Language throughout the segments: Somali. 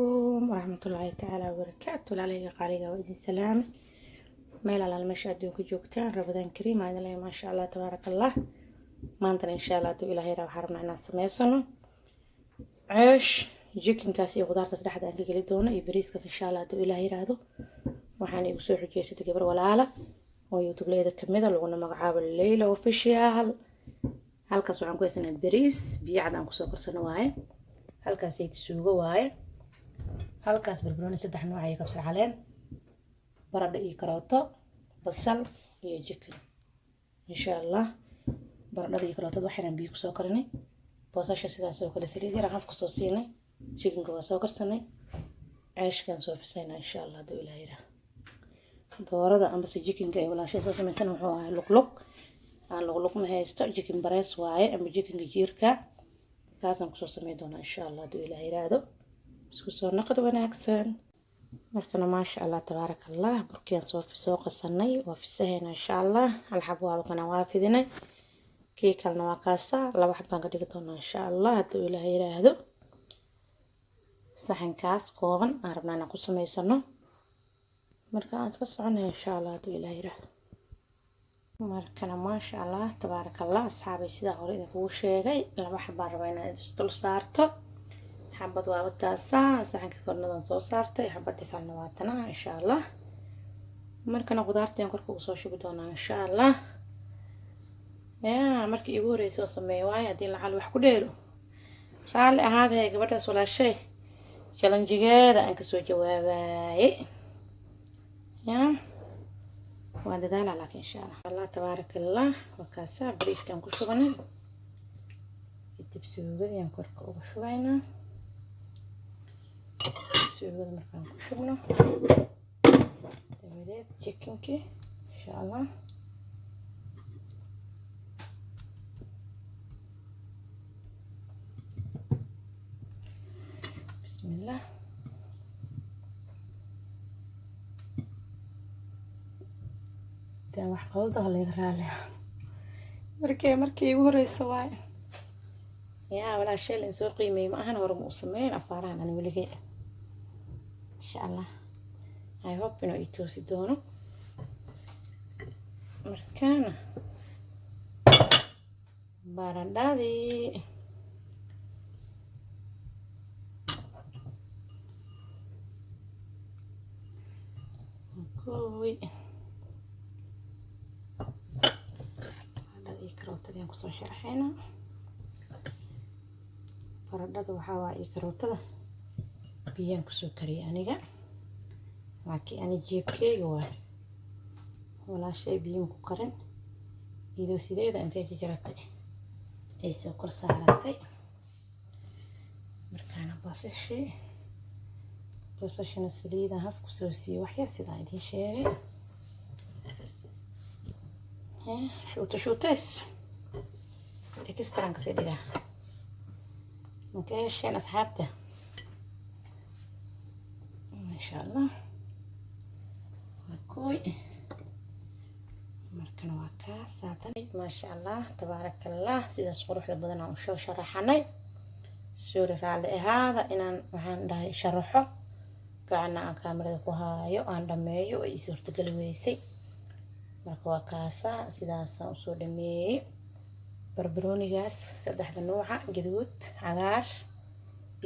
ورحمة الله تعالى وبركاته عليك قاريga وإذن سلام meel alaal meesha adduunka joogtaan rabadaan kariim aan leeyahay ma sha Allah tabaaraka Allah maanta insha Allah duu ilaahay waxaan rabnaa inaan sameysano ceesh jikinkaas iyo qudaartaas dhexda aan ka gali doono iyo bariiskaas insha Allah duu ilaahay raado waxaan igu soo xujeysatay gabar walaala oo YouTube leeda kamida lagu magacaabo Leila Official halkaas waxaan ku haysanaa bariis biyo cad aan ku soo karsano waaye halkaas ay suugo waaye halkaas barbarooni saddex nooc ay kabsar caleen baradho iyo karooto basal iyo chicken insha Allah baradhada iyo karootada waxaan biyo ku soo karinay boosasha sidaas oo kale saliid yar aan ku soo siinay chickenka waa soo karsanay ceeshkan soo fisaynaa insha Allah duu ilaahay doorada amba chickenka ay walaashay soo samaysan wuxuu ahaa luqluq aan luqluq ma haysto chicken breast waaye amba chickenka jiirka taasaan ku soo sameey doonaa insha Allah duu ilaahay raado isku soo naqad wanaagsan markana ma sha Allah tabaaraka Allah burkiyaan soo qasanay waa fisaheena insha Allah hal xabo waa kana waa fidinay kii kalena waa kaasa laba xabaan ka dhigi doonaa insha Allah haduu ilaahay raado saxankaas kooban aan rabnaa inaan ku sameysano marka aan ka soconay insha Allah haduu ilaahay raado markana ma sha Allah tabaaraka Allah asxaabay sida hore idinku sheegay laba xabaan rabaa inaan isdul saarto xabad waa wataasa saxanka kornadan soo saartay xabadii kalena waa tana insha Allah markana qudaartaan korka ugu soo shubi doonaa insha Allah markii ugu horeysay sameeyay waay hadii lacal wax ku dheelo raali ahaadhay gabadhaas walaashay challenge-geeda aan ka soo jawaabay waa dadaal laakiin insha Allah tabaaraka Allah wakaasa bariiskan ku shubanay dib suugadii korka ugu shubaynaa suugada markaan ku shubno dabadeed chickenki insha Allah bismillah taa wax qalad ah laga raali markii ugu horeysa waay wala shay la soo qiimeeyay ma ahan hore u sameeyay afaarahan aan waligeey insha Allah I hope inuu i toosi doono markaana baradhadii karootadii ku soo sharaxayna baradhada waxa waa karootada biyaan ku soo kariyay aniga laakiin ani jeebkeyga waa walaashay biyo ku karin iyadoo sideeda intee ka jaratay ay soo kor saaratay markaana basashana saliida haf ku soo siiyay wax yar sida idin sheegay شوتس إكسترا كسيدة مكاش أنا أصحابته ما شاء الله كوي مركن وكاس ما شاء الله تبارك الله سيدا صروح لبدنا وشو شرحني سوري على هذا إن وحن ده شرحه كأننا كاميرا كوهايو أنا دميو يصير تقلويسي marka waa kaasa sidaas aan soo dhameeyay barbaroonigaas saddexda nooc gaduud cagaar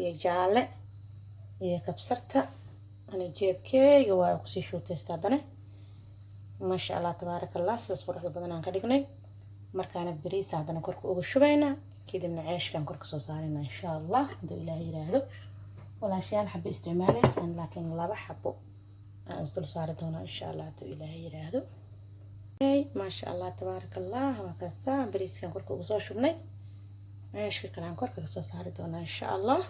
iyo jaalle iyo kabsarta ana jeebkeyga waa ku sii shootaystadane ma sha Allah tabaaraka Allah sidaas quruxda badan aan ka dhignay markaana bariis hadana korka ugu shubayna kadibna ceeshkan korka soo saarina insha Allah haduu ilaahay yiraahdo walaashaan xabba isticmaalaysan laakiin laba xabbo aan isdul saari doona insha Allah haduu ilaahay yiraahdo ما شاء الله تبارك الله وكذا بريس كان كركو بصور شبني عيش كلام كركو بصور ساردونا إن شاء الله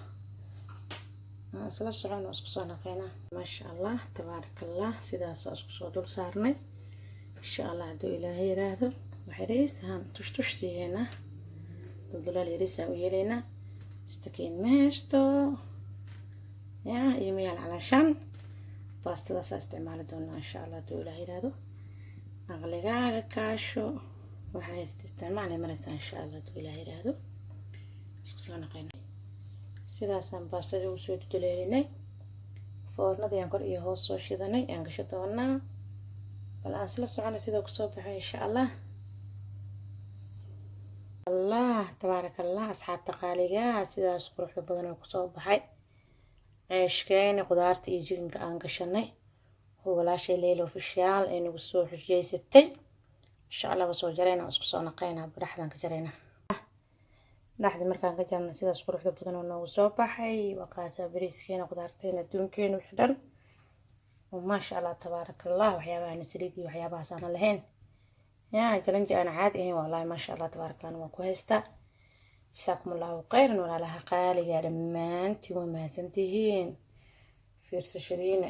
سلاش عنا أسقصنا كنا ما شاء الله تبارك الله سيدا أسقصوا دول سارني إن شاء الله دو إلهي راهدو وحريس هم تش سيهنا دول الهريس ويلينا استكين مهستو يميال علشان باستدا استعمال دونا إن شاء الله دو إلهي راهدو aqligaaga kaasho waxay isticmaalay maraysa insha Allah duu ilaahay raado isku soo naqaynay sidaas aan baasada u soo duleelinay foornadii aan kor iyo hoos soo shidanay aan gasho doonaa bal aan isla socono sidoo kusoo baxay insha allah. الله تبارك الله أصحاب تقاليقها سيداس قروح بدنا وكسو بحي عيش كاين قدارتي يجين كأن قشني هو لا شيء ليلو في الشيال إنه بسوح جاي ستي إن شاء الله بسوا جرينا أسقصو نقينا برحدا كجرينا لحد مركان كجرنا سيداس قروح بدنا وكسو بحي وكاسا بريس كاين قدارتين الدون كاين وحدن وما شاء الله تبارك الله وحيابها نسريدي وحيابها سانا لهين يا جلنجي أنا عادي والله ما شاء الله تبارك الله أنا كويسة. جزاكم الله خيرا ولا لها قالي يا رمانتي وما سنتهين فيرسشرين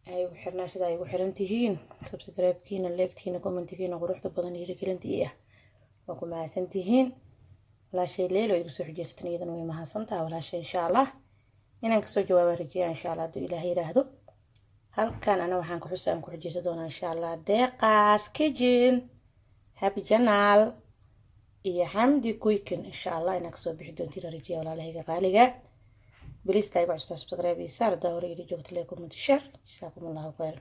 أي وحرنا شذا أي وحرنتهين سبسكرايب كينا لايك كينا كومنتين وروح تبضن يري كلنتيه وكما سنتهين ولا شيء ليل ويقصو حجيستني إذا وما هصنتها ولا شيء إن شاء الله إن أنكسو جواب رجيا إن شاء الله دو إلهي رهدو هل كان أنا وحانك حسام كحجيستونا إن شاء الله ديقاس كيجين هابي جنال iyo xamdi kuykin insha Allah inaa kasoo bixi doontiin rajiya walaalahayga qaaliga بليز تايبع subscribe iyo saar daa hore ila joogta leeyahay comment share jazakumullahu khayr.